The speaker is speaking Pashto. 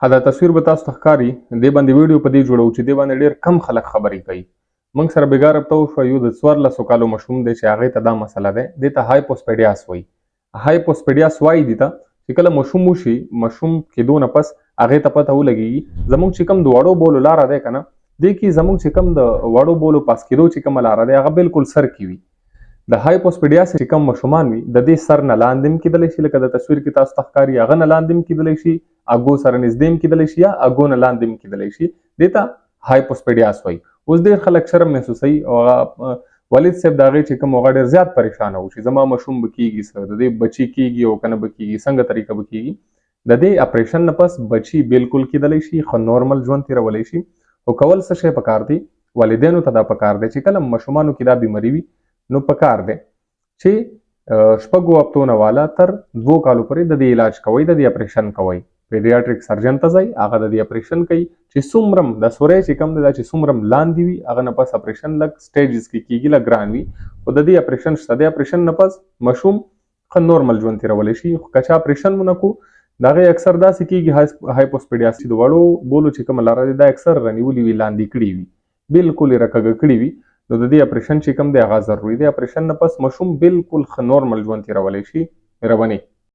دا تصویر به تاسو ته ښکاري دې باندې ویډیو په دې جوړو چې دې باندې ډېر کم خلک خبرې کوي. موږ سره بېګا رابطه وشوه، یو د 14 کالو ماشوم دی چې هغې ته دا مسله دی، دې ته هایپوسپیډیاس وایي. هایپوسپیډیاس وایي دې ته چې کله ماشوم وشي، ماشوم کېدو نه پس هغې ته پته ولګېږي زموږ چې کوم د وړو بولو لاره دی که نه، دې کې زموږ چې کوم د وړو بولو پاس کېدو چې کومه لاره دی هغه بالکل سر کې وي. د هایپوسپیډیاس چې کوم ماشومان وي د دې سر نه لاندې هم کېدلی شي، لکه د تصویر کې تاسو ته ښکاري هغه نه لاندې هم کېدلی شي، اګو سره نږدې هم کېدلی شي، یا اګو نه لاندې هم کېدلی شي. دې ته هایپوسپیډیاس وایي. اوس ډېر خلک شرم محسوسوي او هغه والد صاحب د هغې چې کوم هغه ډېر زیات پریشانه و چې زما ماشوم به کېږي څه، د دې بچي کېږي او که نه به کېږي، څنګه طریقه به کېږي. د دې اپریشن نه پس بچي بالکل کېدلی شي، ښه نورمل ژوند تېرولی شي. خو کول څه شی پکار دی؟ والدینو ته دا پکار دی چې کله ماشومانو کې دا بیماري وي نو پکار دی چې 6 هفتو نه والا تر 2 کالو پورې د دې علاج کوئ، د دې اپریشن کوئ. پیډیاټریک سرجن ته ځئ، هغه د دې اپریشن کوي چې څومره د سوری چې کوم دی دا چې څومره لاندې وي هغه نه پس اپریشن لږ سټیجز کې کېږي، لږ ګران وي. خو د دې اپریشن شته، د اپریشن نه پس ماشوم ښه نورمل ژوند تېرولی شي. خو که چا اپریشن ونه کړو د هغې اکثر داسې کېږي هایپوسپیډیاس چې د وړو بولو چې کومه لاره دی دا اکثر رانیولي وي، لاندې کړي وي، بالکل یې راکږه کړي وي. نو د دې اپریشن چې کوم دی هغه ضروري دی. اپریشن نه پس ماشوم بالکل ښه نورمل ژوند تېرولی شي. مهرباني.